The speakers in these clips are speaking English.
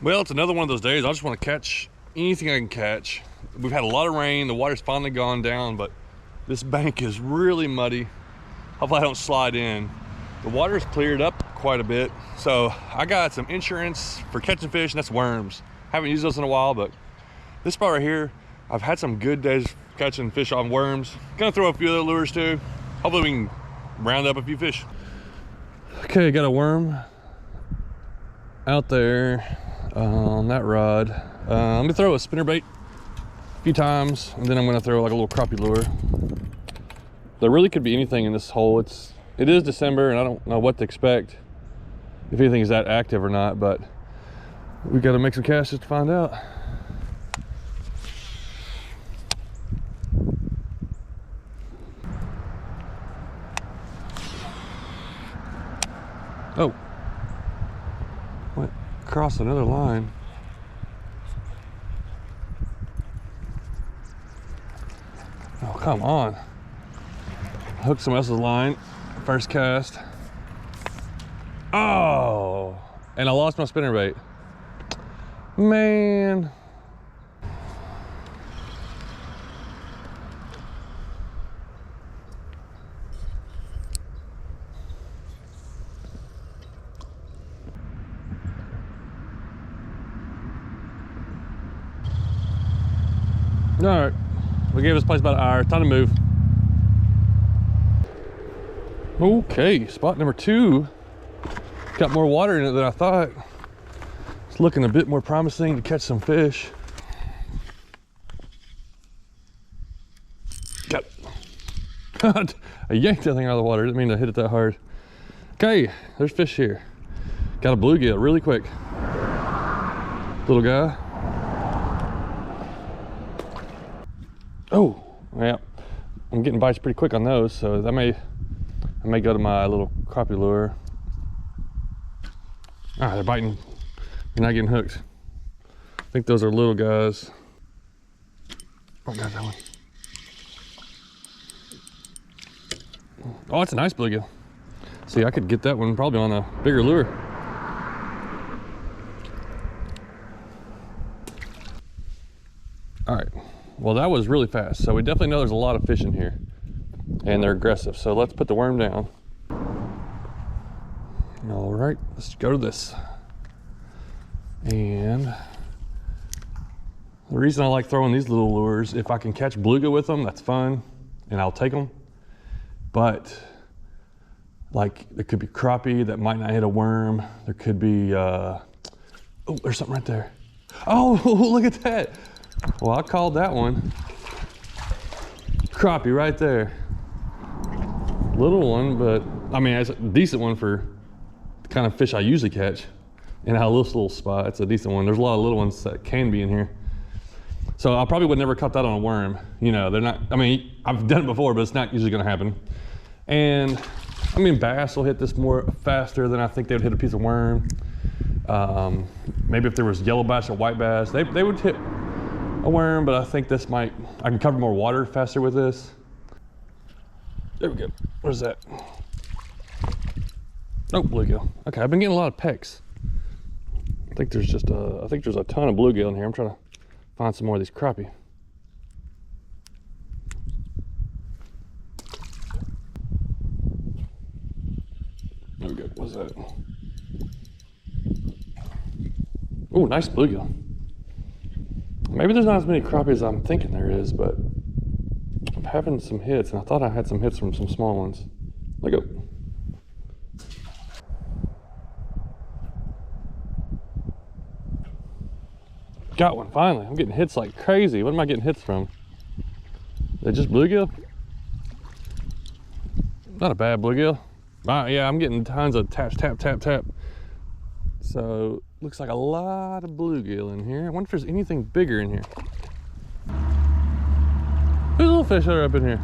Well, it's another one of those days. I just want to catch anything I can catch. We've had a lot of rain. The water's finally gone down, but this bank is really muddy. Hopefully I don't slide in. The water's cleared up quite a bit. So I got some insurance for catching fish, and that's worms. Haven't used those in a while, but this spot right here, I've had some good days catching fish on worms. Gonna throw a few other lures too. Hopefully we can round up a few fish. Okay, got a worm out there on that rod. I'm gonna throw a spinnerbait a few times, and then I'm gonna throw like a little crappie lure. There really could be anything in this hole. It is December, and I don't know what to expect, if anything is that active or not, but we got to make some casts just to find out. Oh, went across another line. Oh, come on. Hooked someone else's line, first cast. Oh, and I lost my spinnerbait. Man. All right, we gave this place about an hour. Time to move. Okay, spot number 2. Got more water in it than I thought. It's looking a bit more promising to catch some fish. Got it. I yanked that thing out of the water. Didn't mean to hit it that hard. Okay, there's fish here. Got a bluegill really quick. Little guy. Oh, yeah. I'm getting bites pretty quick on those, so I may go to my little crappie lure. Ah, they're biting. They're not getting hooked. I think those are little guys. Oh, got that one. Oh, it's a nice bluegill. See, I could get that one probably on a bigger lure. All right. Well, that was really fast. So we definitely know there's a lot of fish in here, and they're aggressive. So let's put the worm down. All right, let's go to this. And the reason I like throwing these little lures, if I can catch bluegill with them, that's fun, and I'll take them. But like, there could be crappie that might not hit a worm. There could be, oh, there's something right there. Oh, look at that. Well, I called that one. Crappie right there. Little one, but I mean, it's a decent one for the kind of fish I usually catch. And out of this little spot, it's a decent one. There's a lot of little ones that can be in here. So I probably would never cut that on a worm. You know, they're not, I mean, I've done it before, but it's not usually gonna happen. And I mean, bass will hit this more faster than I think they would hit a piece of worm. Maybe if there was yellow bass or white bass, they would hit a worm, but I think this might, I can cover more water faster with this. There we go. Where's that? Oh, bluegill. Okay, I've been getting a lot of pecks. I think there's just I think there's a ton of bluegill in here. I'm trying to find some more of these crappie. There we go. What's that? Oh, nice bluegill. Maybe there's not as many crappie as I'm thinking there is, but I'm having some hits, and I thought I had some hits from some small ones. Look up. Got one, finally. I'm getting hits like crazy. What am I getting hits from? They just bluegill? Not a bad bluegill. Yeah, I'm getting tons of taps, tap, tap, tap. So, looks like a lot of bluegill in here. I wonder if there's anything bigger in here. There's little fish that are up in here.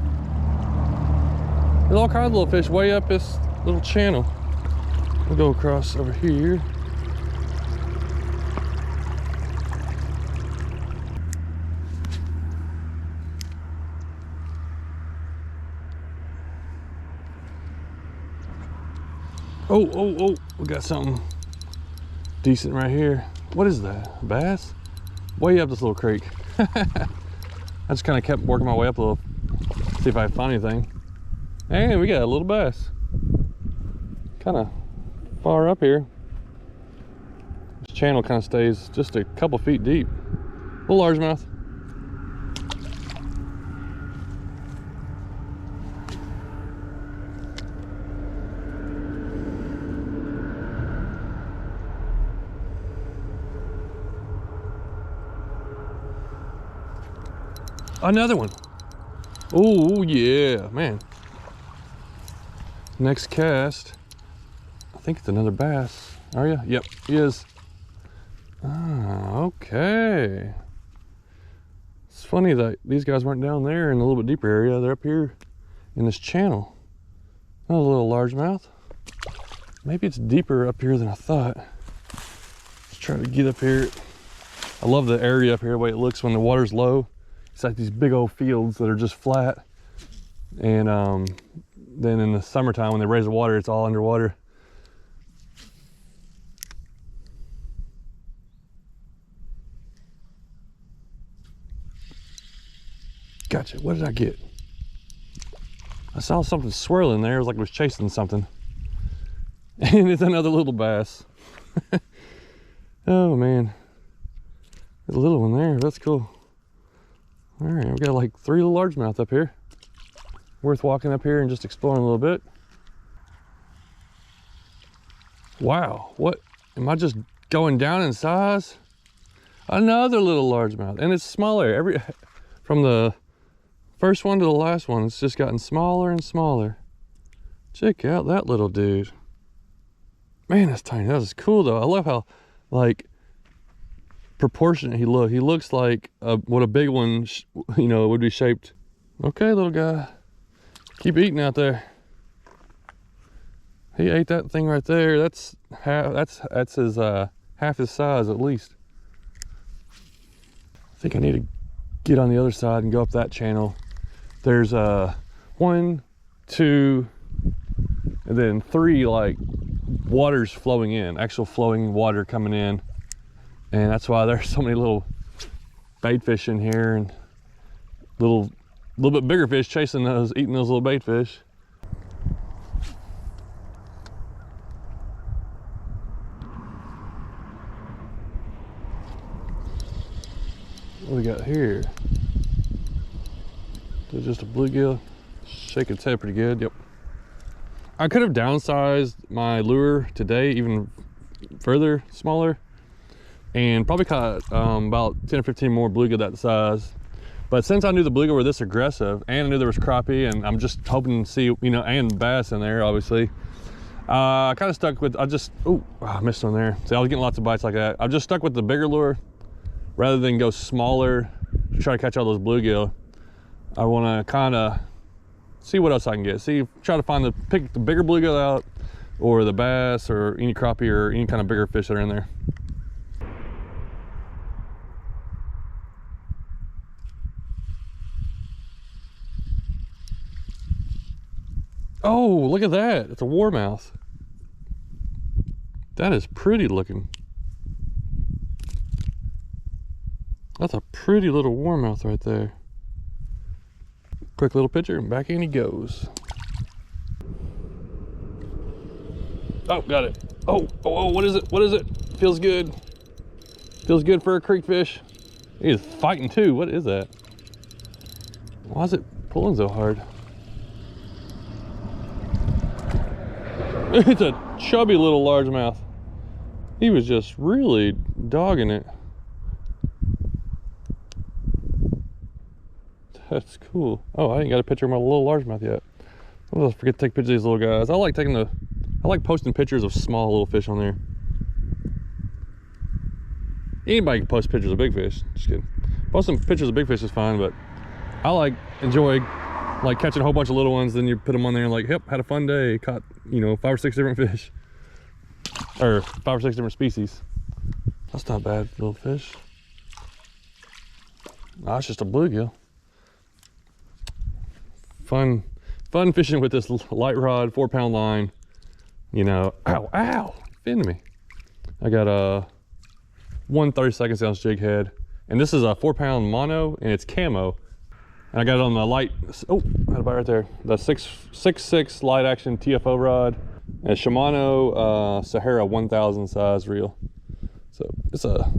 There's all kinds of little fish way up this little channel. We'll go across over here. Oh, we got something decent right here. What is that? Bass? Way up this little creek. I just kind of kept working my way up a little, see if I find anything. And we got a little bass. Kind of far up here. This channel kind of stays just a couple feet deep. Little largemouth. Another one. Oh yeah, man. Next cast. I think it's another bass. Are you? Yep, he is. Ah, okay. It's funny that these guys weren't down there in a little bit deeper area. They're up here in this channel. Oh, a little largemouth. Maybe it's deeper up here than I thought. Let's try to get up here. I love the area up here, the way it looks when the water's low. It's like these big old fields that are just flat. And then in the summertime when they raise the water, it's all underwater. Gotcha, what did I get? I saw something swirling there. It was like it was chasing something. And it's another little bass. Oh man. There's a little one there, that's cool. All right, we got like 3 little largemouth up here. Worth walking up here and just exploring a little bit. Wow, what, am I just going down in size? Another little largemouth, and it's smaller. From the first one to the last one, it's just gotten smaller and smaller. Check out that little dude. Man, that's tiny. That is cool though. I love how, like, proportionate he looks. He looks like what a big one, you know, would be shaped. Okay, little guy, keep eating out there. He ate that thing right there. That's his half his size at least. I think I need to get on the other side and go up that channel. There's 1, 2, and then 3 like waters flowing in, actual flowing water coming in. And that's why there's so many little bait fish in here and little bit bigger fish chasing those, eating those little bait fish. What do we got here? Is it just a bluegill? Shaking its head pretty good, yep. I could have downsized my lure today even further, smaller, and probably caught about 10 or 15 more bluegill that size. But since I knew the bluegill were this aggressive, and I knew there was crappie, and I'm just hoping to see, you know, and bass in there, obviously. I kind of stuck with, I missed one there. See, I was getting lots of bites like that. I just stuck with the bigger lure rather than go smaller to try to catch all those bluegill. I want to kind of see what else I can get. Try to pick the bigger bluegill out, or the bass, or any crappie, or any kind of bigger fish that are in there. Oh, look at that. It's a warmouth. That is pretty looking. That's a pretty little warmouth right there. Quick little picture and back in he goes. Oh, got it. Oh, what is it? What is it? Feels good. Feels good for a creek fish. He is fighting too. What is that? Why is it pulling so hard? It's a chubby little largemouth. He was just really dogging it. That's cool. Oh, I ain't got a picture of my little largemouth yet. I'll just forget to take pictures of these little guys. I like posting pictures of small little fish on there. Anybody can post pictures of big fish. Just kidding. Posting pictures of big fish is fine, but I enjoy catching a whole bunch of little ones, then you put them on there and like, yep, had a fun day, caught, you know, 5 or 6 different fish, or 5 or 6 different species. That's not bad, little fish. Nah, it's just a bluegill. Fun fishing with this light rod, 4-pound line. You know, ow, finned me. I got one 32nd ounce jig head. And this is a 4-pound mono, and it's camo. And I got it on the light, oh, I had a bite right there. The 6.6 light action TFO rod. And a Shimano Sahara 1000 size reel. So it's a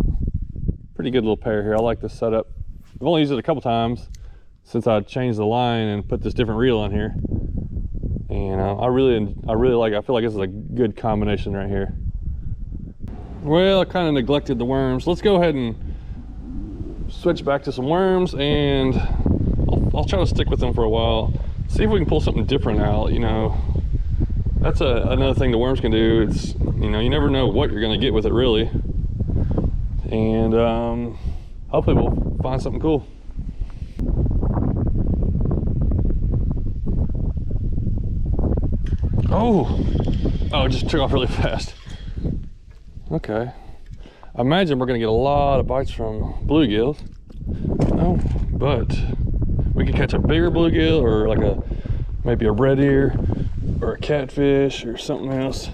pretty good little pair here. I like this setup. I've only used it a couple times since I changed the line and put this different reel on here. And I really like it. I feel like this is a good combination right here. Well, I kind of neglected the worms. Let's go ahead and switch back to some worms, and I'll try to stick with them for a while. See if we can pull something different out, you know. That's another thing the worms can do. It's, you know, you never know what you're gonna get with it really. And hopefully we'll find something cool. Oh, it just took off really fast. Okay. I imagine we're gonna get a lot of bites from bluegills. No, but we could catch a bigger bluegill, or like maybe a red ear, or a catfish, or something else.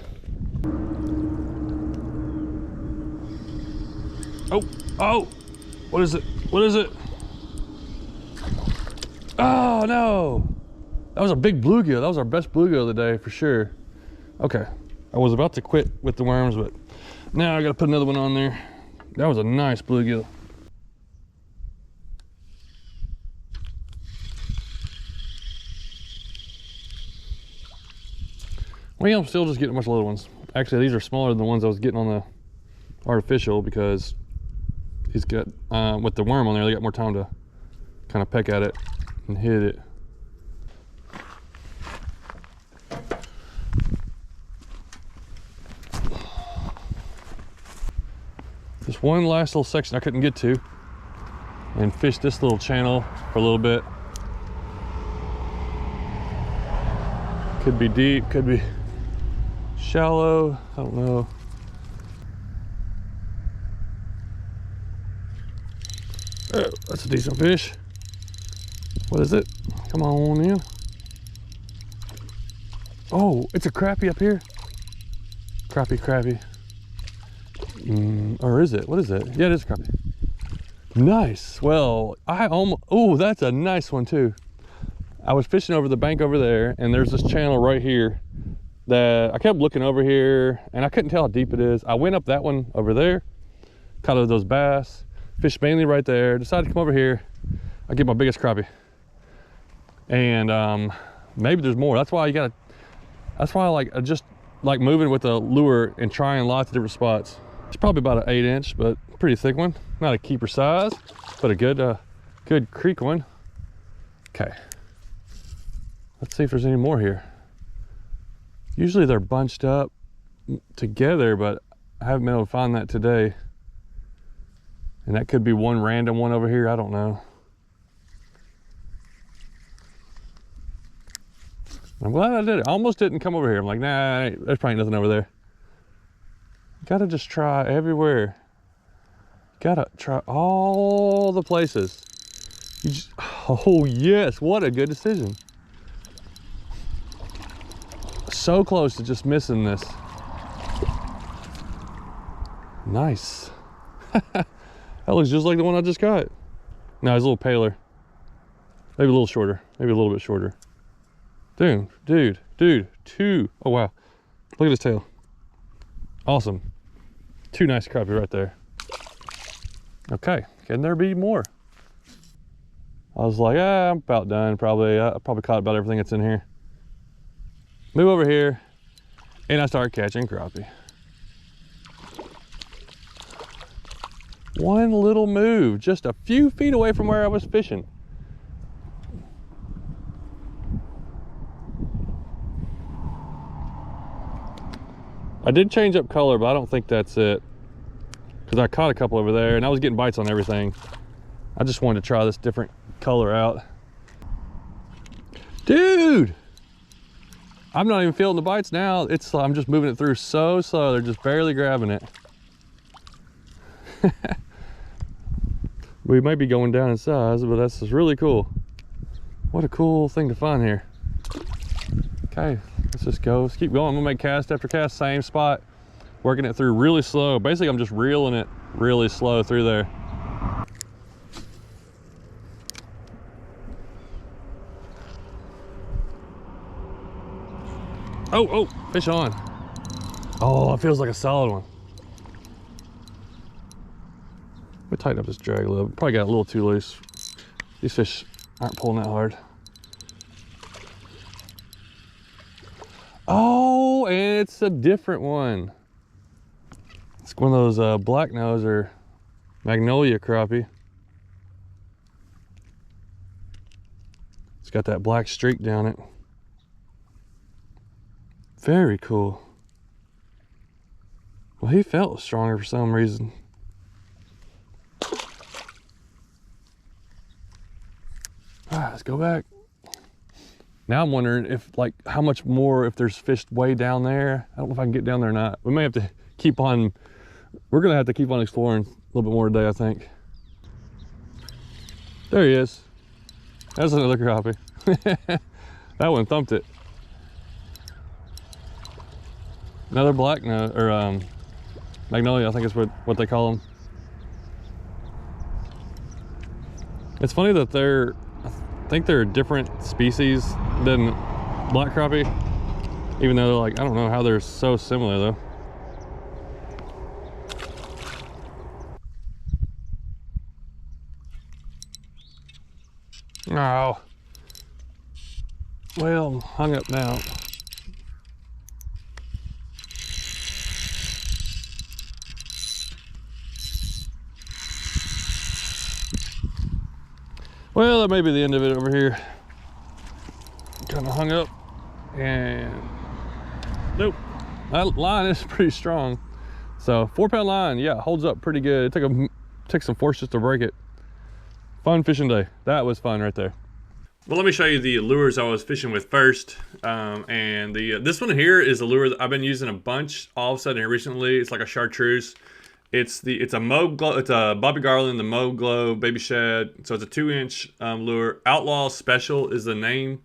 Oh, what is it? What is it? Oh no! That was a big bluegill. That was our best bluegill of the day for sure. Okay, I was about to quit with the worms, but now I gotta put another one on there. That was a nice bluegill. Well, I'm still just getting a bunch of little ones. Actually, these are smaller than the ones I was getting on the artificial, because he's got, with the worm on there, they got more time to kind of peck at it and hit it. This one last little section I couldn't get to, and fished this little channel for a little bit. Could be deep, could be shallow, I don't know. Oh, that's a decent fish. What is it? Come on in. Oh, it's a crappie up here. Crappie. Or is it? What is it? Yeah, it is a crappie. Nice. Well, oh, that's a nice one too. I was fishing over the bank over there, and there's this channel right here that I kept looking over here, and I couldn't tell how deep it is. I went up that one over there, caught those bass, fished mainly right there, decided to come over here. I get my biggest crappie. And maybe there's more. That's why I just like moving with the lure and trying lots of different spots. It's probably about an 8-inch, but pretty thick one. Not a keeper size, but a good creek one. Okay. Let's see if there's any more here. Usually they're bunched up together, but I haven't been able to find that today. And that could be one random one over here, I don't know. I'm glad I did it. I almost didn't come over here. I'm like, nah, there's probably nothing over there. Gotta just try everywhere. Gotta try all the places. Oh yes, what a good decision. So close to just missing this. Nice. That looks just like the one I just got. No, it's a little paler. Maybe a little shorter. Maybe a little bit shorter. Dude, two. Oh wow. Look at his tail. Awesome. Two nice crappie right there. Okay, can there be more? I was like, I'm about done probably. I probably caught about everything that's in here. Move over here, and I start catching crappie. One little move, just a few feet away from where I was fishing. I did change up color, but I don't think that's it, because I caught a couple over there and I was getting bites on everything. I just wanted to try this different color out. Dude, I'm not even feeling the bites now. I'm just moving it through so slow. They're just barely grabbing it. We might be going down in size, but that's just really cool. What a cool thing to find here. Okay, let's just go. Let's keep going. I'm gonna make cast after cast, same spot, working it through really slow. Basically, I'm just reeling it really slow through there. Oh, oh, fish on. Oh, it feels like a solid one. Let me tighten up this drag a little. Probably got a little too loose. These fish aren't pulling that hard. Oh, and it's a different one. It's one of those black nose or magnolia crappie. It's got that black streak down it. Very cool. Well, he felt stronger for some reason. Let's go back. Now I'm wondering if, like, how much more, if there's fish way down there. I don't know if I can get down there or not. We may have to keep on, we're gonna have to keep on exploring a little bit more today, I think. There he is. That's another crappie. That one thumped it. Another black nose, or magnolia, I think is what they call them. It's funny that I think they're a different species than black crappie, even though they're like, I don't know how they're so similar though. Oh, well, I'm hung up now. Well, that may be the end of it over here. Kind of hung up, and nope, that line is pretty strong. So 4-pound line, yeah, holds up pretty good. It took some force just to break it. Fun fishing day. That was fun right there. Well, let me show you the lures I was fishing with first. And this one here is a lure that I've been using a bunch all of a sudden here recently. It's like a chartreuse. It's a Mauve Glow. It's a Bobby Garland, the Mauve Glow Baby Shad. So it's a 2-inch lure. Outlaw Special is the name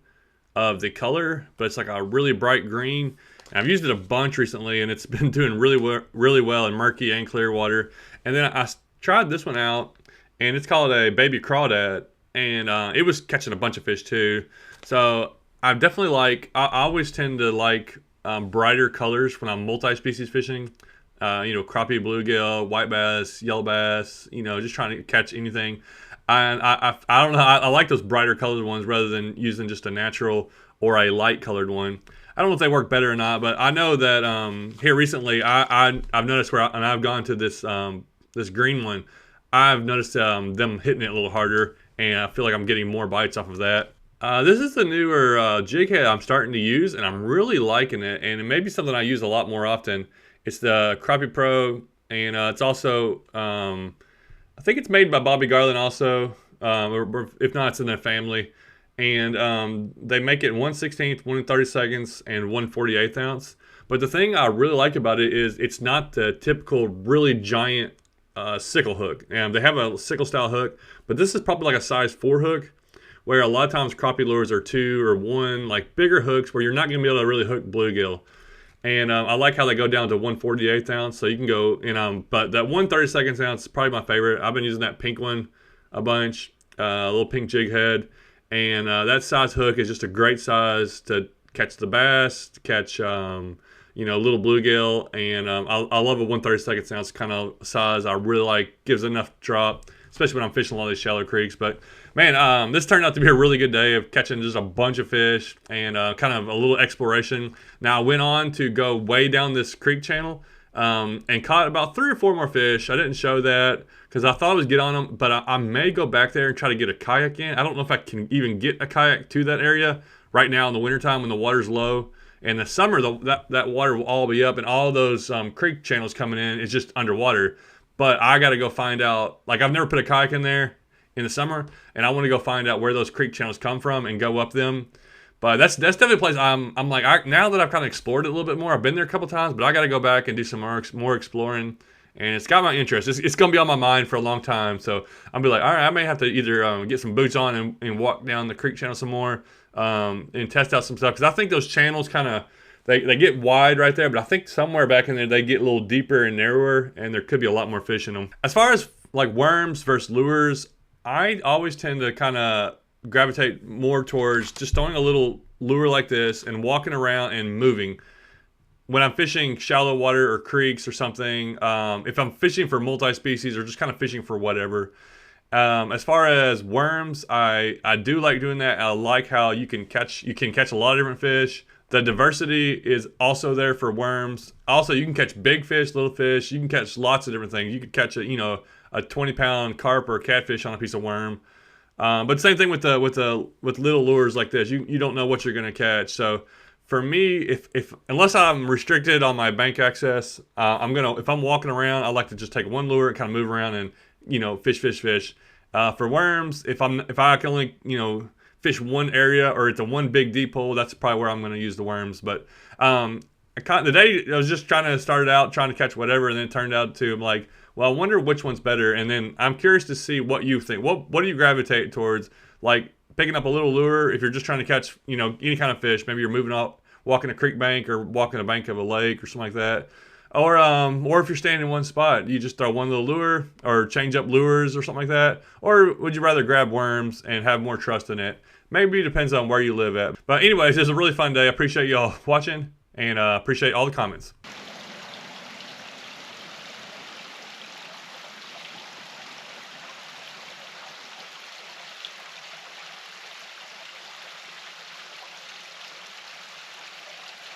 of the color, but it's like a really bright green. And I've used it a bunch recently, and it's been doing really well in murky and clear water. And then I tried this one out, and it's called a Baby Crawdad, and it was catching a bunch of fish too. So I definitely I always tend to like brighter colors when I'm multi-species fishing. You know, crappie, bluegill, white bass, yellow bass, you know, just trying to catch anything. And I don't know, I like those brighter colored ones rather than using just a natural or a light colored one. I don't know if they work better or not, but I know that here recently I've noticed and I've gone to this this green one. I've noticed them hitting it a little harder, and I feel like I'm getting more bites off of that. This is the newer jig head I'm starting to use, and I'm really liking it, and it may be something I use a lot more often. It's the Crappie Pro, and it's also, I think it's made by Bobby Garland also, or if not, it's in their family. And they make it 1/16, 1/32, and 1/48 ounce. But the thing I really like about it is it's not the typical really giant sickle hook. And they have a sickle style hook, but this is probably like a size 4 hook, where a lot of times crappie lures are 2 or 1, like bigger hooks where you're not going to be able to really hook bluegill. And I like how they go down to 1/48 ounce, so you can go in. But that 1/32 ounce is probably my favorite. I've been using that pink one a bunch, a little pink jig head, and that size hook is just a great size to catch the bass, to catch you know, little bluegill, and I love a 1/32 ounce kind of size. I really like, gives enough drop, especially when I'm fishing a lot of these shallow creeks. But man, this turned out to be a really good day of catching just a bunch of fish and kind of a little exploration. Now I went on to go way down this creek channel and caught about 3 or 4 more fish. I didn't show that because I thought I would get on them, but I may go back there and try to get a kayak in. I don't know if I can even get a kayak to that area right now in the wintertime when the water's low. In the summer, that water will all be up, and all those creek channels coming in is just underwater. But I got to go find out. Like, I've never put a kayak in there in the summer, and I want to go find out where those creek channels come from and go up them. But that's definitely a place I'm like, now that I've kind of explored it a little bit more, I've been there a couple times, but I got to go back and do some more exploring. And it's got my interest. It's going to be on my mind for a long time. So I'll be like, all right, I may have to either get some boots on and walk down the creek channel some more and test out some stuff. Because I think those channels they get wide right there, but I think somewhere back in there they get a little deeper and narrower, and there could be a lot more fish in them. As far as like worms versus lures, I always tend to kind of gravitate more towards just throwing a little lure like this and walking around and moving. When I'm fishing shallow water or creeks or something, if I'm fishing for multi-species or just kind of fishing for whatever. As far as worms, I do like doing that. I like how you can catch a lot of different fish. The diversity is also there for worms. Also, you can catch big fish, little fish. You can catch lots of different things. You could catch a 20-pound carp or a catfish on a piece of worm. But same thing with little lures like this. You don't know what you're gonna catch. So for me, if unless I'm restricted on my bank access, if I'm walking around, I like to just take one lure and kind of move around and fish. For worms, if I can only fish one area or it's a one big deep hole, that's probably where I'm going to use the worms. But the day I was just trying to catch whatever, and then it turned out to, I'm like, well, I wonder which one's better. And then I'm curious to see what you think. What do you gravitate towards? Like picking up a little lure if you're just trying to catch any kind of fish. Maybe you're moving up, walking a creek bank or walking a bank of a lake or something like that. Or if you're staying in one spot, you just throw one little lure or change up lures or something like that. Or would you rather grab worms and have more trust in it? Maybe it depends on where you live at. But anyways, it was a really fun day. I appreciate y'all watching and appreciate all the comments.